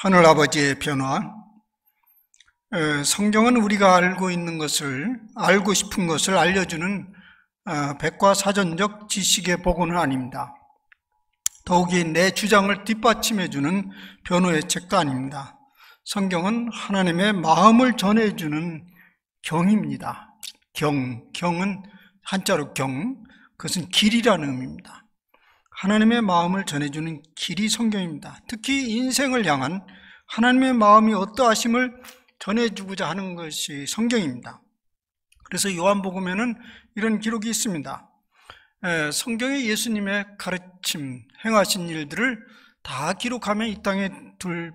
하늘아버지의 변화. 성경은 우리가 알고 있는 것을, 알고 싶은 것을 알려주는 백과사전적 지식의 복원은 아닙니다. 더욱이 내 주장을 뒷받침해주는 변호의 책도 아닙니다. 성경은 하나님의 마음을 전해주는 경입니다. 경은 한자로 경, 그것은 길이라는 의미입니다. 하나님의 마음을 전해주는 길이 성경입니다. 특히 인생을 향한 하나님의 마음이 어떠하심을 전해주고자 하는 것이 성경입니다. 그래서 요한복음에는 이런 기록이 있습니다. 성경에 예수님의 가르침, 행하신 일들을 다 기록하면 이 땅에 둘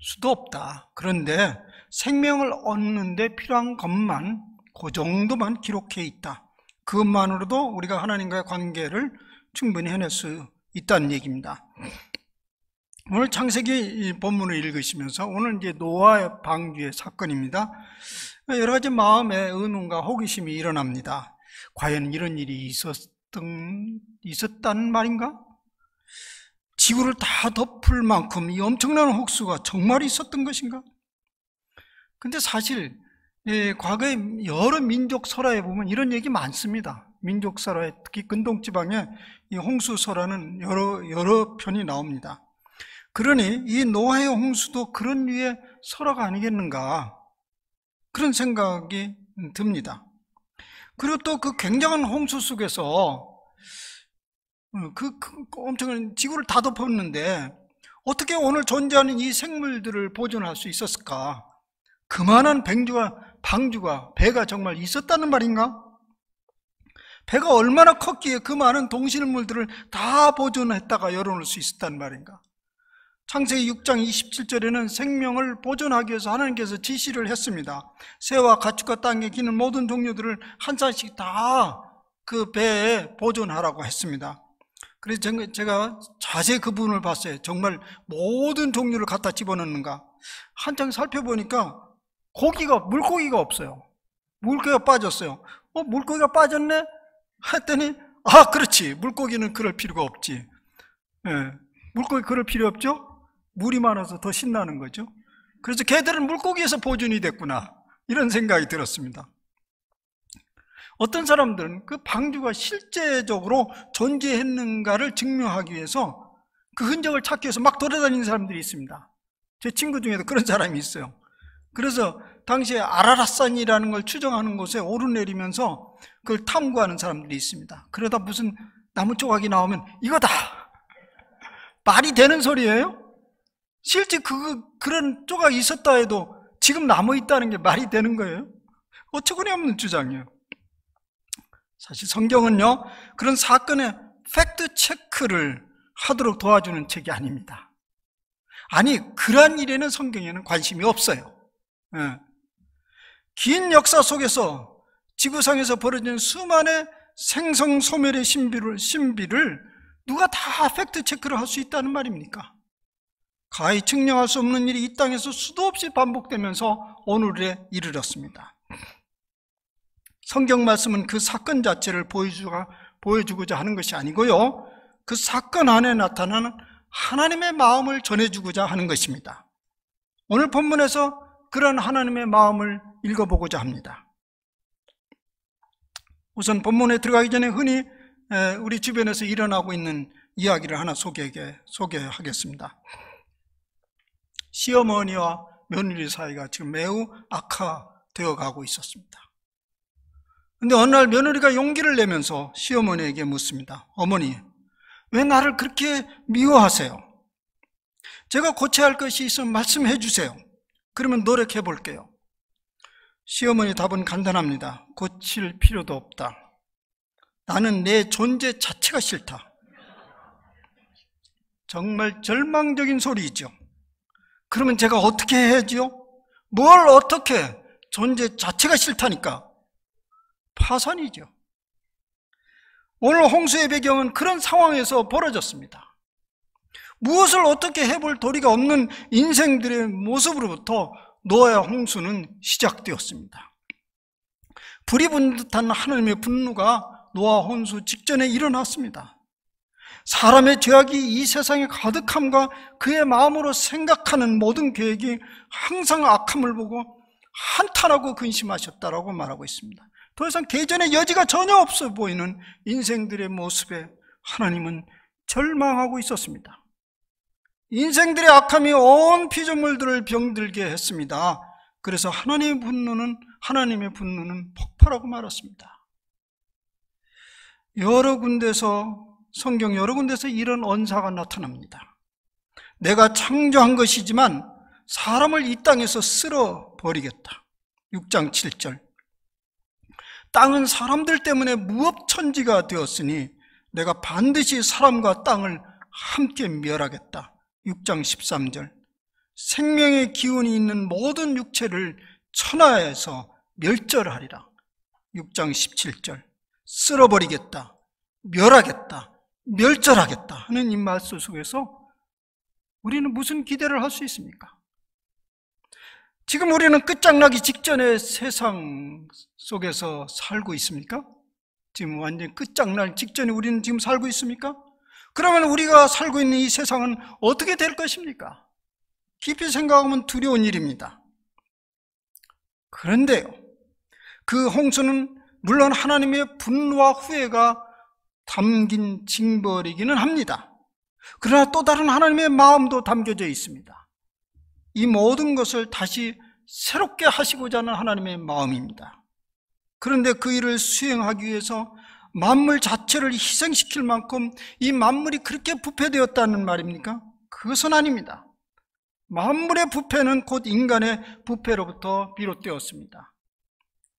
수도 없다. 그런데 생명을 얻는 데 필요한 것만, 그 정도만 기록해 있다. 그것만으로도 우리가 하나님과의 관계를 충분히 해낼 수 있다는 얘기입니다. 오늘 창세기 본문을 읽으시면서 오늘 이제 노아의 방주의 사건입니다. 여러 가지 마음의 의문과 호기심이 일어납니다. 과연 이런 일이 있었다는 말인가? 지구를 다 덮을 만큼 이 엄청난 홍수가 정말 있었던 것인가? 근데 사실 과거의 여러 민족 설화에 보면 이런 얘기 많습니다. 민족 설화에, 특히 근동지방에 이 홍수 설화는 여러 편이 나옵니다. 그러니 이 노아의 홍수도 그런 류의 설화가 아니겠는가, 그런 생각이 듭니다. 그리고 또 그 굉장한 홍수 속에서 엄청난 지구를 다 덮었는데 어떻게 오늘 존재하는 이 생물들을 보존할 수 있었을까? 그만한 방주가, 배가 정말 있었다는 말인가? 배가 얼마나 컸기에 그 많은 동식물들을 다 보존했다가 열어놓을 수 있었다는 말인가? 창세기 6장 27절에는 생명을 보존하기 위해서 하나님께서 지시를 했습니다. 새와 가축과 땅에 기는 모든 종류들을 한 쌍씩 다 그 배에 보존하라고 했습니다. 그래서 제가 자세히 그 부분을 봤어요. 정말 모든 종류를 갖다 집어넣는가? 한창 살펴보니까 물고기가 없어요. 물고기가 빠졌어요. 물고기가 빠졌네? 했더니 그렇지, 물고기는 그럴 필요가 없지. 물고기 그럴 필요 없죠? 물이 많아서 더 신나는 거죠. 그래서 걔들은 물고기에서 보존이 됐구나, 이런 생각이 들었습니다. 어떤 사람들은 그 방주가 실제적으로 존재했는가를 증명하기 위해서 그 흔적을 찾기 위해서 막 돌아다니는 사람들이 있습니다. 제 친구 중에도 그런 사람이 있어요. 그래서 당시에 아라랏산이라는 걸 추정하는 곳에 오르내리면서 그걸 탐구하는 사람들이 있습니다. 그러다 무슨 나무 조각이 나오면 이거다! 말이 되는 소리예요? 실제 그런 조각이 있었다 해도 지금 남아있다는 게 말이 되는 거예요? 어처구니없는 주장이에요. 사실 성경은요, 그런 사건의 팩트 체크를 하도록 도와주는 책이 아닙니다. 아니, 그러한 일에는 성경에는 관심이 없어요. 긴 역사 속에서 지구상에서 벌어진 수많은 생성 소멸의 신비를 누가 다 팩트 체크를 할 수 있다는 말입니까? 가히 측량할 수 없는 일이 이 땅에서 수도 없이 반복되면서 오늘에 이르렀습니다. 성경 말씀은 그 사건 자체를 보여주고자 하는 것이 아니고요, 그 사건 안에 나타나는 하나님의 마음을 전해주고자 하는 것입니다. 오늘 본문에서 그런 하나님의 마음을 읽어보고자 합니다. 우선 본문에 들어가기 전에 흔히 우리 주변에서 일어나고 있는 이야기를 하나 소개하겠습니다. 시어머니와 며느리 사이가 지금 매우 악화되어 가고 있었습니다. 그런데 어느 날 며느리가 용기를 내면서 시어머니에게 묻습니다. 어머니, 왜 나를 그렇게 미워하세요? 제가 고쳐야 할 것이 있으면 말씀해 주세요. 그러면 노력해 볼게요. 시어머니 답은 간단합니다. 고칠 필요도 없다. 나는 내 존재 자체가 싫다. 정말 절망적인 소리이죠. 그러면 제가 어떻게 해야지요? 뭘 어떻게? 존재 자체가 싫다니까. 파산이죠. 오늘 홍수의 배경은 그런 상황에서 벌어졌습니다. 무엇을 어떻게 해볼 도리가 없는 인생들의 모습으로부터 노아의 홍수는 시작되었습니다. 불이 분 듯한 하나님의 분노가 노아 홍수 직전에 일어났습니다. 사람의 죄악이 이 세상에 가득함과 그의 마음으로 생각하는 모든 계획이 항상 악함을 보고 한탄하고 근심하셨다라고 말하고 있습니다. 더 이상 개전의 여지가 전혀 없어 보이는 인생들의 모습에 하나님은 절망하고 있었습니다. 인생들의 악함이 온 피조물들을 병들게 했습니다. 그래서 하나님의 분노는 폭발하고 말았습니다. 성경 여러 군데서 이런 언사가 나타납니다. 내가 창조한 것이지만 사람을 이 땅에서 쓸어버리겠다. 6장 7절. 땅은 사람들 때문에 무업천지가 되었으니 내가 반드시 사람과 땅을 함께 멸하겠다. 6장 13절. 생명의 기운이 있는 모든 육체를 천하에서 멸절하리라. 6장 17절. 쓸어버리겠다, 멸하겠다, 멸절하겠다 하는 이 말씀 속에서 우리는 무슨 기대를 할 수 있습니까? 지금 우리는 끝장나기 직전의 세상 속에서 살고 있습니까? 지금 완전히 끝장날 직전에 우리는 지금 살고 있습니까? 그러면 우리가 살고 있는 이 세상은 어떻게 될 것입니까? 깊이 생각하면 두려운 일입니다. 그런데요, 그 홍수는 물론 하나님의 분노와 후회가 담긴 징벌이기는 합니다. 그러나 또 다른 하나님의 마음도 담겨져 있습니다. 이 모든 것을 다시 새롭게 하시고자 하는 하나님의 마음입니다. 그런데 그 일을 수행하기 위해서 만물 자체를 희생시킬 만큼 이 만물이 그렇게 부패되었다는 말입니까? 그것은 아닙니다. 만물의 부패는 곧 인간의 부패로부터 비롯되었습니다.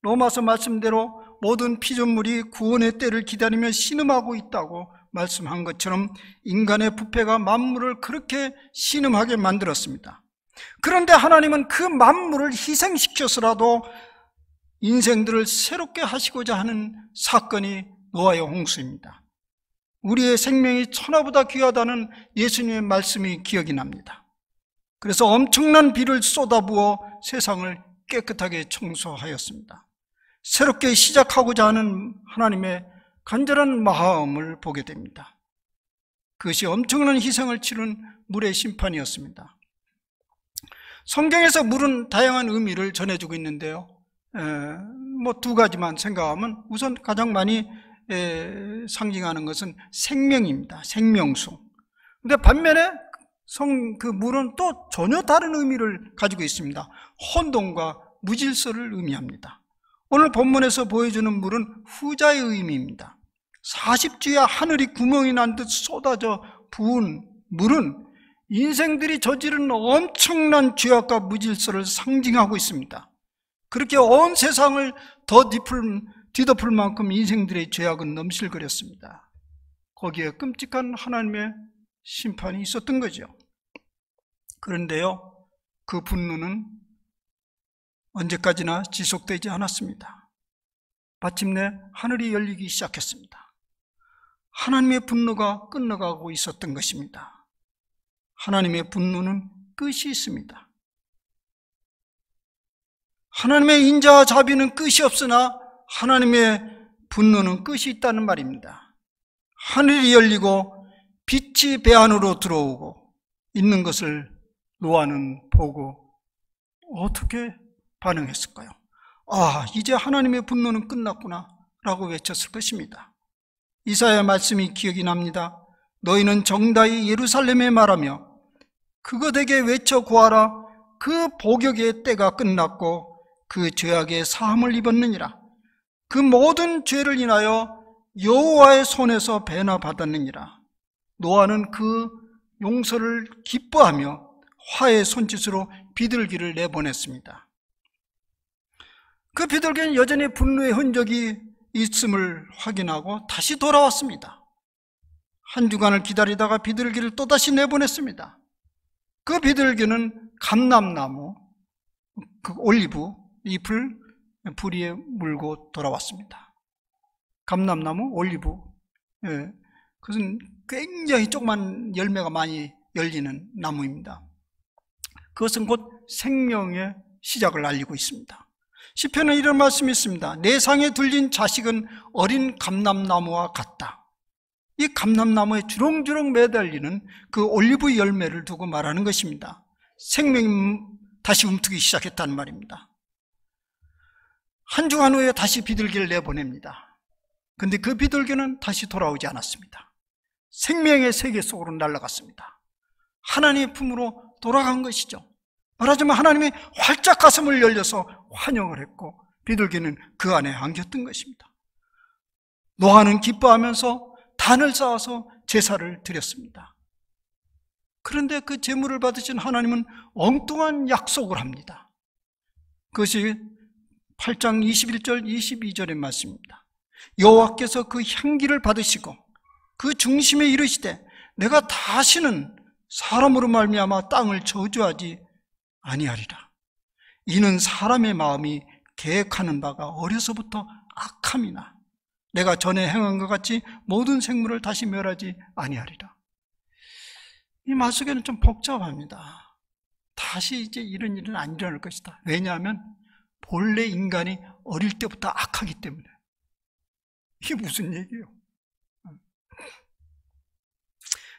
로마서 말씀대로 모든 피조물이 구원의 때를 기다리며 신음하고 있다고 말씀한 것처럼 인간의 부패가 만물을 그렇게 신음하게 만들었습니다. 그런데 하나님은 그 만물을 희생시켜서라도 인생들을 새롭게 하시고자 하는 사건이 노아의 홍수입니다. 우리의 생명이 천하보다 귀하다는 예수님의 말씀이 기억이 납니다. 그래서 엄청난 비를 쏟아부어 세상을 깨끗하게 청소하였습니다. 새롭게 시작하고자 하는 하나님의 간절한 마음을 보게 됩니다. 그것이 엄청난 희생을 치른 물의 심판이었습니다. 성경에서 물은 다양한 의미를 전해주고 있는데요, 두 가지만 생각하면 우선 가장 많이 상징하는 것은 생명입니다. 생명수. 근데 반면에 그 물은 또 전혀 다른 의미를 가지고 있습니다. 혼돈과 무질서를 의미합니다. 오늘 본문에서 보여주는 물은 후자의 의미입니다. 40주야 하늘이 구멍이 난 듯 쏟아져 부은 물은 인생들이 저지른 엄청난 죄악과 무질서를 상징하고 있습니다. 그렇게 온 세상을 더 뒤덮을 만큼 인생들의 죄악은 넘실거렸습니다. 거기에 끔찍한 하나님의 심판이 있었던 거죠. 그런데요, 그 분노는 언제까지나 지속되지 않았습니다. 마침내 하늘이 열리기 시작했습니다. 하나님의 분노가 끝나가고 있었던 것입니다. 하나님의 분노는 끝이 있습니다. 하나님의 인자와 자비는 끝이 없으나 하나님의 분노는 끝이 있다는 말입니다. 하늘이 열리고 빛이 배 안으로 들어오고 있는 것을 노아는 보고 어떻게 반응했을까요? 아, 이제 하나님의 분노는 끝났구나 라고 외쳤을 것입니다. 이사야 말씀이 기억이 납니다. 너희는 정다이 예루살렘에 말하며 그것에게 외쳐 구하라. 그 복역의 때가 끝났고 그 죄악의 사함을 입었느니라. 그 모든 죄를 인하여 여호와의 손에서 배나 받았느니라. 노아는 그 용서를 기뻐하며 화의 손짓으로 비둘기를 내보냈습니다. 그 비둘기는 여전히 분노의 흔적이 있음을 확인하고 다시 돌아왔습니다. 한 주간을 기다리다가 비둘기를 또다시 내보냈습니다. 그 비둘기는 감람나무, 그 올리브 잎을 부리에 물고 돌아왔습니다. 감람나무, 올리브, 그것은 굉장히 조그만 열매가 많이 열리는 나무입니다. 그것은 곧 생명의 시작을 알리고 있습니다. 시편에 이런 말씀이 있습니다. 내 상에 들린 자식은 어린 감람나무와 같다. 이 감람나무에 주렁주렁 매달리는 그 올리브 열매를 두고 말하는 것입니다. 생명이 다시 움트기 시작했다는 말입니다. 한 주간 후에 다시 비둘기를 내보냅니다. 근데 그 비둘기는 다시 돌아오지 않았습니다. 생명의 세계 속으로 날아갔습니다. 하나님의 품으로 돌아간 것이죠. 말하자면 하나님이 활짝 가슴을 열려서 환영을 했고 비둘기는 그 안에 안겼던 것입니다. 노아는 기뻐하면서 단을 쌓아서 제사를 드렸습니다. 그런데 그 제물을 받으신 하나님은 엉뚱한 약속을 합니다. 그것이 8장 21절 22절의 말씀입니다. 여호와께서 그 향기를 받으시고 그 중심에 이르시되 내가 다시는 사람으로 말미암아 땅을 저주하지 아니하리라. 이는 사람의 마음이 계획하는 바가 어려서부터 악함이나 내가 전에 행한 것 같이 모든 생물을 다시 멸하지 아니하리라. 이 말 속에는 좀 복잡합니다. 다시 이제 이런 일은 안 일어날 것이다. 왜냐하면 본래 인간이 어릴 때부터 악하기 때문에. 이게 무슨 얘기예요?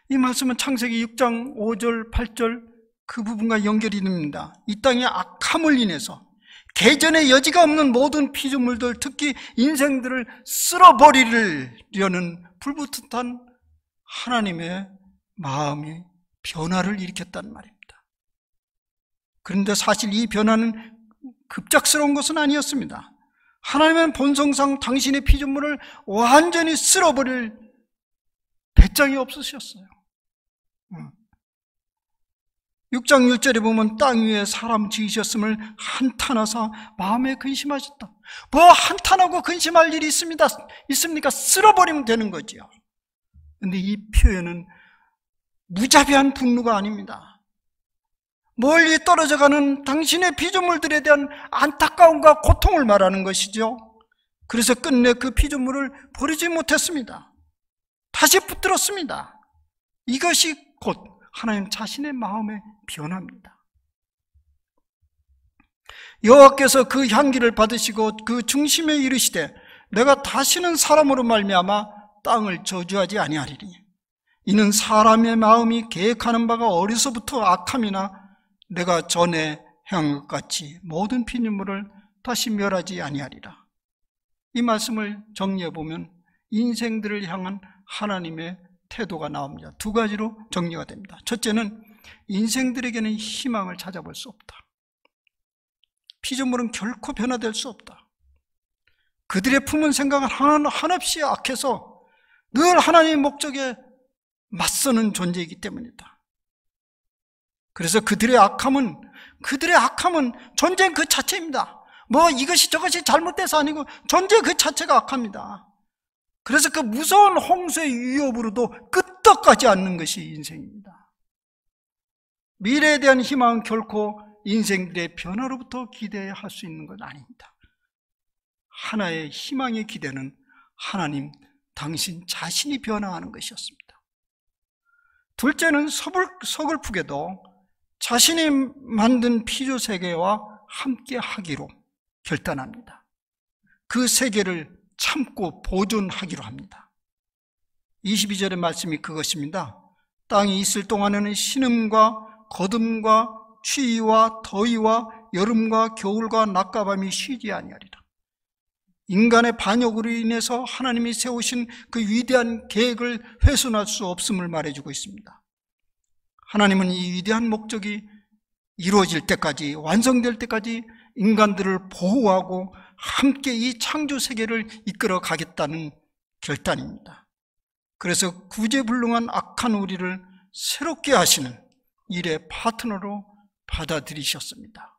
이 말씀은 창세기 6장 5절 8절 그 부분과 연결이 됩니다. 이 땅의 악함을 인해서 개전의 여지가 없는 모든 피조물들, 특히 인생들을 쓸어버리려는 불붙은 하나님의 마음이 변화를 일으켰단 말입니다. 그런데 사실 이 변화는 급작스러운 것은 아니었습니다. 하나님은 본성상 당신의 피조물을 완전히 쓸어버릴 배짱이 없으셨어요. 6장 1절에 보면 땅 위에 사람 지으셨음을 한탄하사 마음에 근심하셨다. 뭐 한탄하고 근심할 일이 있습니까? 쓸어버리면 되는 거지요. 그런데 이 표현은 무자비한 분노가 아닙니다. 멀리 떨어져가는 당신의 피조물들에 대한 안타까움과 고통을 말하는 것이죠. 그래서 끝내 그 피조물을 버리지 못했습니다. 다시 붙들었습니다. 이것이 곧 하나님 자신의 마음의 변화입니다. 여호와께서 그 향기를 받으시고 그 중심에 이르시되 내가 다시는 사람으로 말미암아 땅을 저주하지 아니하리니 이는 사람의 마음이 계획하는 바가 어려서부터 악함이나 내가 전에 행한 것 같이 모든 피조물을 다시 멸하지 아니하리라. 이 말씀을 정리해 보면 인생들을 향한 하나님의 태도가 나옵니다. 두 가지로 정리가 됩니다. 첫째는 인생들에게는 희망을 찾아볼 수 없다. 피조물은 결코 변화될 수 없다. 그들의 품은 생각은 한없이 악해서 늘 하나님의 목적에 맞서는 존재이기 때문이다. 그래서 그들의 악함은 존재 그 자체입니다. 뭐 이것이 저것이 잘못돼서 아니고 존재 그 자체가 악합니다. 그래서 그 무서운 홍수의 위협으로도 끄떡하지 않는 것이 인생입니다. 미래에 대한 희망은 결코 인생들의 변화로부터 기대할 수 있는 건 아닙니다. 하나의 희망의 기대는 하나님 당신 자신이 변화하는 것이었습니다. 둘째는 서글프게도 자신이 만든 피조세계와 함께 하기로 결단합니다. 그 세계를 참고 보존하기로 합니다. 22절의 말씀이 그것입니다. 땅이 있을 동안에는 신음과 거둠과 추위와 더위와 여름과 겨울과 낮과 밤이 쉬지 아니하리라. 인간의 반역으로 인해서 하나님이 세우신 그 위대한 계획을 훼손할 수 없음을 말해주고 있습니다. 하나님은 이 위대한 목적이 이루어질 때까지, 완성될 때까지 인간들을 보호하고 함께 이 창조 세계를 이끌어 가겠다는 결단입니다. 그래서 구제불능한 악한 우리를 새롭게 하시는 일의 파트너로 받아들이셨습니다.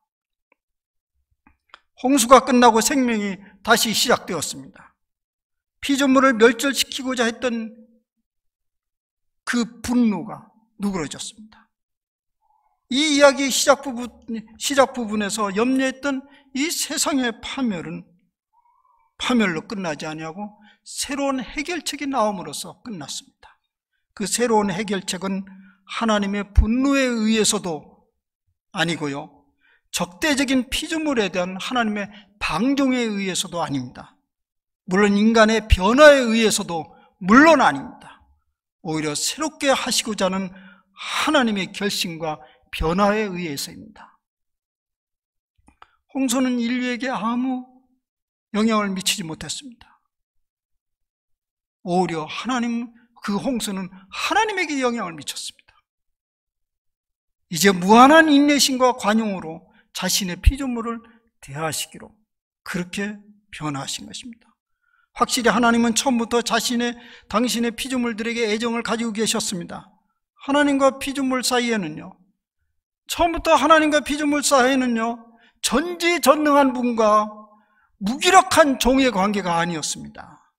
홍수가 끝나고 생명이 다시 시작되었습니다. 피조물을 멸절시키고자 했던 그 분노가 누그러졌습니다. 이 이야기의 시작 부분에서 염려했던 이 세상의 파멸로 끝나지 아니하고 새로운 해결책이 나옴으로써 끝났습니다. 그 새로운 해결책은 하나님의 분노에 의해서도 아니고요, 적대적인 피조물에 대한 하나님의 방종에 의해서도 아닙니다. 물론 인간의 변화에 의해서도 물론 아닙니다. 오히려 새롭게 하시고자 하는 하나님의 결심과 변화에 의해서입니다. 홍수는 인류에게 아무 영향을 미치지 못했습니다. 오히려 그 홍수는 하나님에게 영향을 미쳤습니다. 이제 무한한 인내심과 관용으로 자신의 피조물을 대하시기로 그렇게 변화하신 것입니다. 확실히 하나님은 처음부터 당신의 피조물들에게 애정을 가지고 계셨습니다. 하나님과 피조물 사이에는요, 처음부터 하나님과 피조물 사이에는요, 전지전능한 분과 무기력한 종의 관계가 아니었습니다.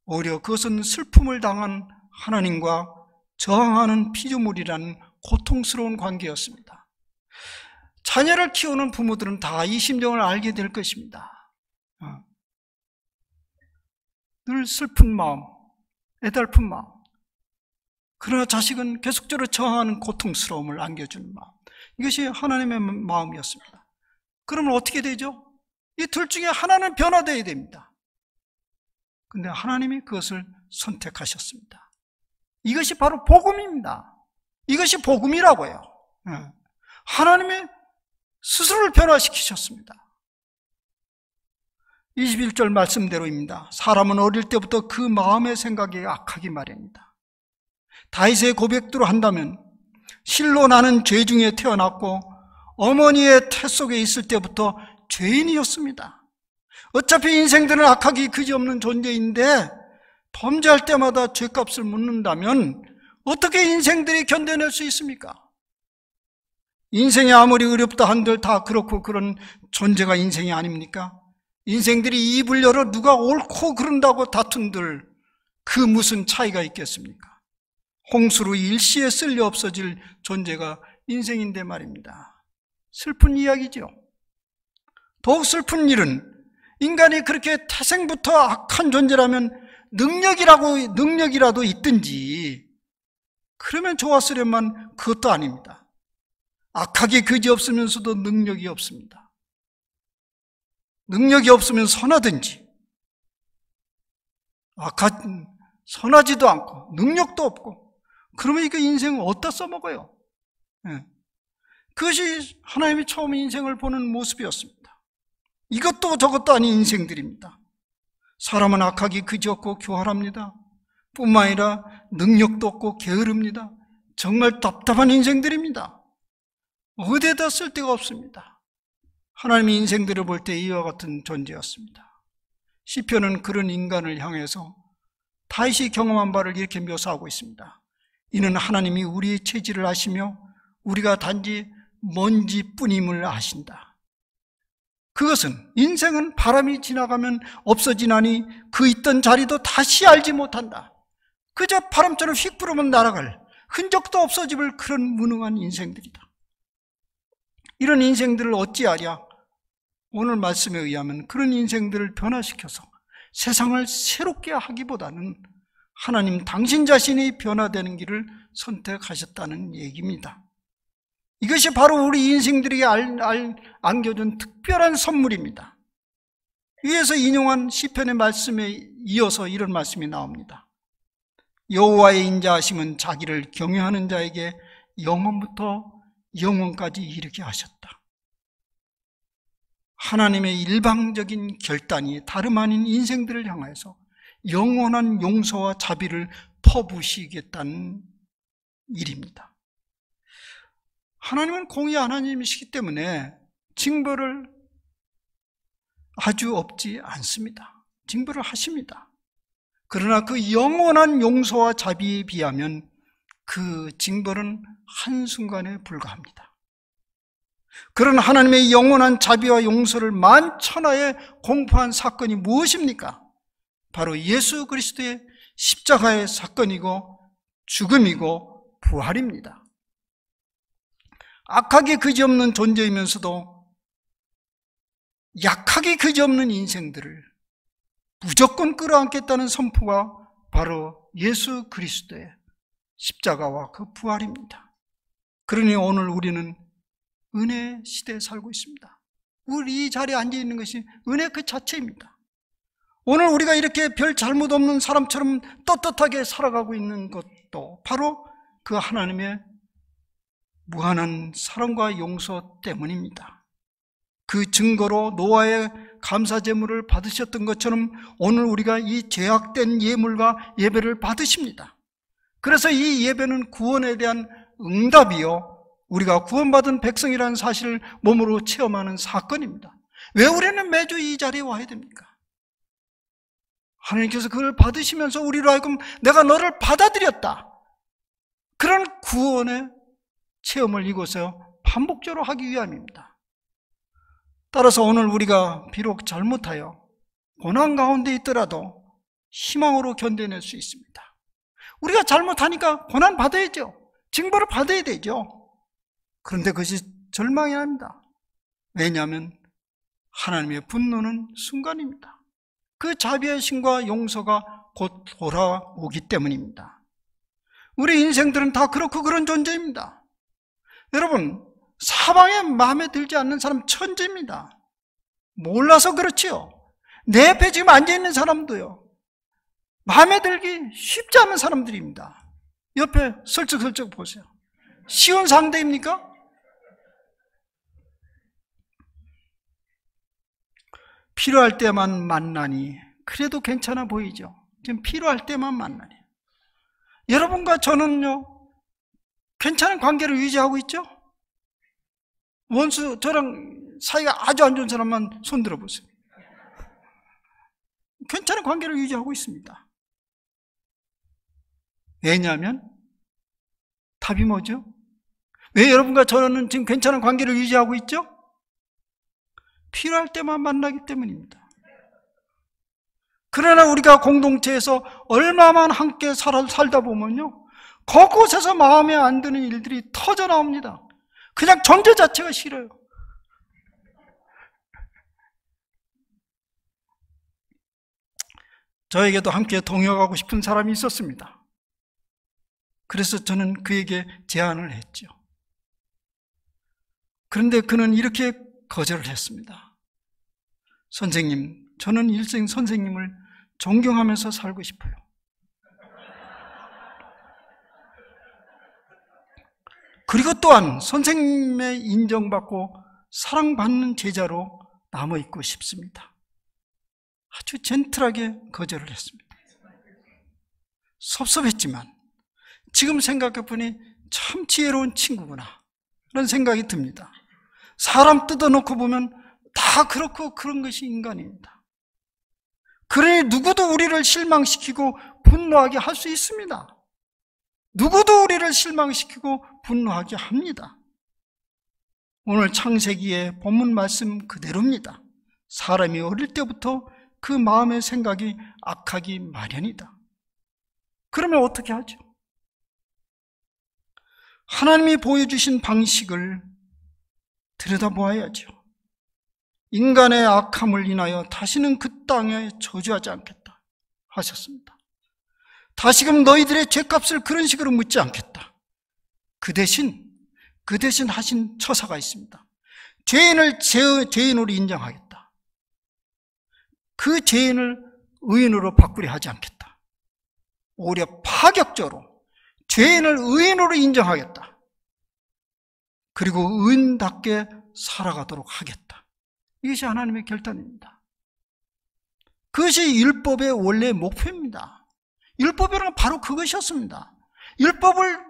오히려 그것은 슬픔을 당한 하나님과 저항하는 피조물이라는 고통스러운 관계였습니다. 자녀를 키우는 부모들은 다 이 심정을 알게 될 것입니다. 늘 슬픈 마음, 애달픈 마음. 그러나 자식은 계속적으로 저항하는 고통스러움을 안겨주는 마음. 이것이 하나님의 마음이었습니다. 그러면 어떻게 되죠? 이 둘 중에 하나는 변화되어야 됩니다. 근데 하나님이 그것을 선택하셨습니다. 이것이 바로 복음입니다. 이것이 복음이라고요. 하나님이 스스로를 변화시키셨습니다. 21절 말씀대로입니다. 사람은 어릴 때부터 그 마음의 생각이 악하기 마련이다. 다윗의 고백대로 한다면 실로 나는 죄 중에 태어났고 어머니의 태 속에 있을 때부터 죄인이었습니다. 어차피 인생들은 악하기 그지없는 존재인데 범죄할 때마다 죄값을 묻는다면 어떻게 인생들이 견뎌낼 수 있습니까? 인생이 아무리 어렵다 한들 다 그렇고 그런 존재가 인생이 아닙니까? 인생들이 입을 열어 누가 옳고 그런다고 다툰들 그 무슨 차이가 있겠습니까? 홍수로 일시에 쓸려 없어질 존재가 인생인데 말입니다. 슬픈 이야기죠. 더욱 슬픈 일은 인간이 그렇게 태생부터 악한 존재라면 능력이라도 있든지 그러면 좋았으련만 그것도 아닙니다. 악하기 그지없으면서도 능력이 없습니다. 능력이 없으면 선하든지 선하지도 않고 능력도 없고 그러면 이거 인생을 어디다 써먹어요? 그것이 하나님이 처음 인생을 보는 모습이었습니다. 이것도 저것도 아닌 인생들입니다. 사람은 악하기 그지없고 교활합니다. 뿐만 아니라 능력도 없고 게으릅니다. 정말 답답한 인생들입니다. 어디에다 쓸 데가 없습니다. 하나님이 인생들을 볼 때 이와 같은 존재였습니다. 시편은 그런 인간을 향해서 다윗이 경험한 바를 이렇게 묘사하고 있습니다. 이는 하나님이 우리의 체질을 아시며 우리가 단지 먼지뿐임을 아신다. 그것은 인생은 바람이 지나가면 없어지나니 그 있던 자리도 다시 알지 못한다. 그저 바람처럼 휙 불으면 날아갈 흔적도 없어질 그런 무능한 인생들이다. 이런 인생들을 어찌하랴? 오늘 말씀에 의하면 그런 인생들을 변화시켜서 세상을 새롭게 하기보다는 하나님 당신 자신이 변화되는 길을 선택하셨다는 얘기입니다. 이것이 바로 우리 인생들에게 안겨준 특별한 선물입니다. 위에서 인용한 시편의 말씀에 이어서 이런 말씀이 나옵니다. 여호와의 인자하심은 자기를 경외하는 자에게 영원부터 영원까지 이르게 하셨다. 하나님의 일방적인 결단이 다름 아닌 인생들을 향해서 영원한 용서와 자비를 퍼부으시겠다는 일입니다. 하나님은 공의의 하나님이시기 때문에 징벌을 아주 없지 않습니다. 징벌을 하십니다. 그러나 그 영원한 용서와 자비에 비하면 그 징벌은 한순간에 불과합니다. 그런 하나님의 영원한 자비와 용서를 만천하에 공포한 사건이 무엇입니까? 바로 예수 그리스도의 십자가의 사건이고 죽음이고 부활입니다. 악하기 그지없는 존재이면서도 약하기 그지없는 인생들을 무조건 끌어안겠다는 선포가 바로 예수 그리스도의 십자가와 그 부활입니다. 그러니 오늘 우리는 은혜 시대에 살고 있습니다. 우리 이 자리에 앉아있는 것이 은혜 그 자체입니다. 오늘 우리가 이렇게 별 잘못 없는 사람처럼 떳떳하게 살아가고 있는 것도 바로 그 하나님의 무한한 사랑과 용서 때문입니다. 그 증거로 노아의 감사 제물을 받으셨던 것처럼 오늘 우리가 이 죄악된 예물과 예배를 받으십니다. 그래서 이 예배는 구원에 대한 응답이요, 우리가 구원받은 백성이라는 사실을 몸으로 체험하는 사건입니다. 왜 우리는 매주 이 자리에 와야 됩니까? 하나님께서 그걸 받으시면서 우리로 하여금 내가 너를 받아들였다, 그런 구원의 체험을 이곳에서 반복적으로 하기 위함입니다. 따라서 오늘 우리가 비록 잘못하여 고난 가운데 있더라도 희망으로 견뎌낼 수 있습니다. 우리가 잘못하니까 고난 받아야죠. 징벌을 받아야 되죠. 그런데 그것이 절망이 아닙니다. 왜냐하면 하나님의 분노는 순간입니다. 그 자비의 신과 용서가 곧 돌아오기 때문입니다. 우리 인생들은 다 그렇고 그런 존재입니다. 여러분, 사방에 마음에 들지 않는 사람 천재입니다. 몰라서 그렇지요. 내 옆에 지금 앉아있는 사람도요, 마음에 들기 쉽지 않은 사람들입니다. 옆에 슬쩍슬쩍 보세요. 쉬운 상대입니까? 필요할 때만 만나니 그래도 괜찮아 보이죠. 지금 필요할 때만 만나니. 여러분과 저는요, 괜찮은 관계를 유지하고 있죠? 원수, 저랑 사이가 아주 안 좋은 사람만 손 들어보세요. 괜찮은 관계를 유지하고 있습니다. 왜냐하면 답이 뭐죠? 왜 여러분과 저는 지금 괜찮은 관계를 유지하고 있죠? 필요할 때만 만나기 때문입니다. 그러나 우리가 공동체에서 얼마만 함께 살다 보면요, 그곳에서 마음에 안 드는 일들이 터져 나옵니다. 그냥 존재 자체가 싫어요. 저에게도 함께 동역하고 싶은 사람이 있었습니다. 그래서 저는 그에게 제안을 했죠. 그런데 그는 이렇게 거절을 했습니다. 선생님, 저는 일생 선생님을 존경하면서 살고 싶어요. 그리고 또한 선생님의 인정받고 사랑받는 제자로 남아있고 싶습니다. 아주 젠틀하게 거절을 했습니다. 섭섭했지만 지금 생각해보니 참 지혜로운 친구구나 라는 생각이 듭니다. 사람 뜯어놓고 보면 다 그렇고 그런 것이 인간입니다. 그러니 누구도 우리를 실망시키고 분노하게 할 수 있습니다. 누구도 우리를 실망시키고 분노하게 합니다. 오늘 창세기의 본문 말씀 그대로입니다. 사람이 어릴 때부터 그 마음의 생각이 악하기 마련이다. 그러면 어떻게 하죠? 하나님이 보여주신 방식을 들여다보아야죠. 인간의 악함을 인하여 다시는 그 땅에 저주하지 않겠다 하셨습니다. 다시금 너희들의 죄값을 그런 식으로 묻지 않겠다. 그 대신 하신 처사가 있습니다. 죄인을 죄인으로 인정하겠다. 그 죄인을 의인으로 바꾸려 하지 않겠다. 오히려 파격적으로 죄인을 의인으로 인정하겠다. 그리고 의인답게 살아가도록 하겠다. 이것이 하나님의 결단입니다. 그것이 율법의 원래 목표입니다. 율법이란 바로 그것이었습니다. 율법을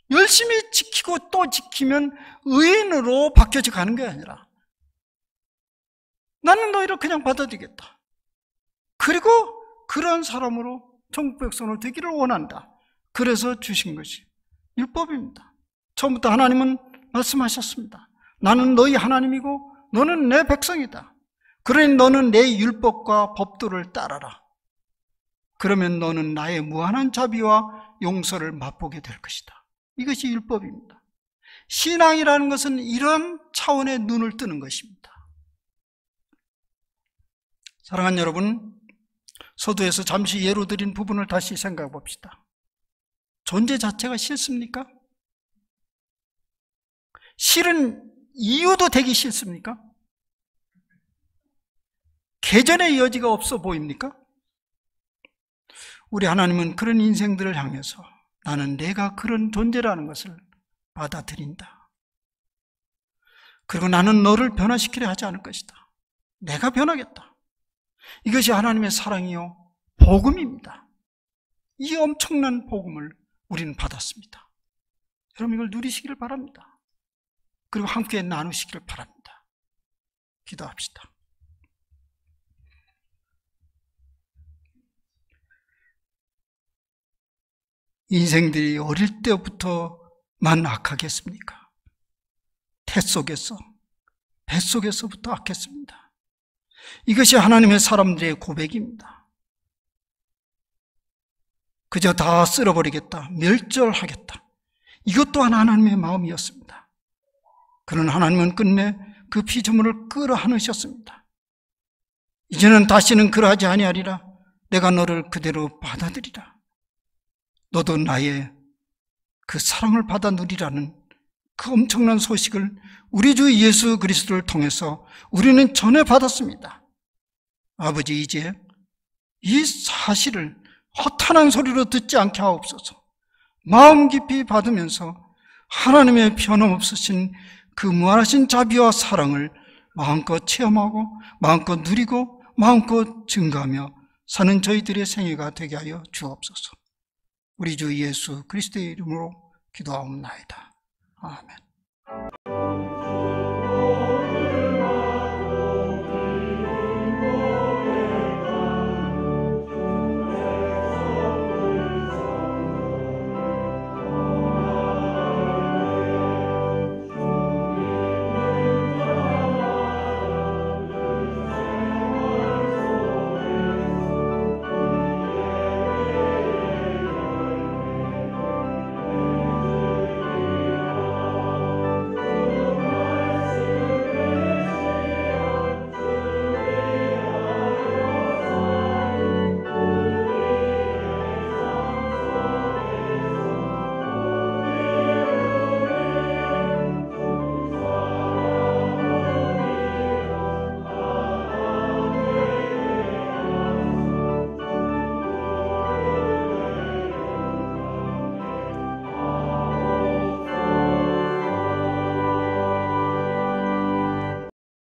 열심히 지키고 또 지키면 의인으로 바뀌어져 가는 게 아니라 나는 너희를 그냥 받아들이겠다. 그리고 그런 사람으로 천국 백성으로 되기를 원한다. 그래서 주신 것이 율법입니다. 처음부터 하나님은 말씀하셨습니다. 나는 너희 하나님이고 너는 내 백성이다. 그러니 너는 내 율법과 법도를 따라라. 그러면 너는 나의 무한한 자비와 용서를 맛보게 될 것이다. 이것이 율법입니다. 신앙이라는 것은 이런 차원의 눈을 뜨는 것입니다. 사랑하는 여러분, 서두에서 잠시 예로 드린 부분을 다시 생각해 봅시다. 존재 자체가 싫습니까? 싫은 이유도 되기 싫습니까? 개전의 여지가 없어 보입니까? 우리 하나님은 그런 인생들을 향해서 나는 내가 그런 존재라는 것을 받아들인다. 그리고 나는 너를 변화시키려 하지 않을 것이다. 내가 변하겠다. 이것이 하나님의 사랑이요 복음입니다. 이 엄청난 복음을 우리는 받았습니다. 여러분 이걸 누리시기를 바랍니다. 그리고 함께 나누시기를 바랍니다. 기도합시다. 인생들이 어릴 때부터만 악하겠습니까? 태 속에서, 뱃속에서부터 악했습니다. 이것이 하나님의 사람들의 고백입니다. 그저 다 쓸어버리겠다, 멸절하겠다. 이것 또한 하나님의 마음이었습니다. 그런 하나님은 끝내 그 피조물을 끌어안으셨습니다. 이제는 다시는 그러하지 아니하리라. 내가 너를 그대로 받아들이라. 너도 나의 그 사랑을 받아 누리라는 그 엄청난 소식을 우리 주 예수 그리스도를 통해서 우리는 전해받았습니다. 아버지, 이제 이 사실을 허탄한 소리로 듣지 않게 하옵소서. 마음 깊이 받으면서 하나님의 변함없으신 그 무한하신 자비와 사랑을 마음껏 체험하고 마음껏 누리고 마음껏 증거하며 사는 저희들의 생애가 되게 하여 주옵소서. 우리 주 예수 그리스도의 이름으로 기도하옵나이다. 아멘.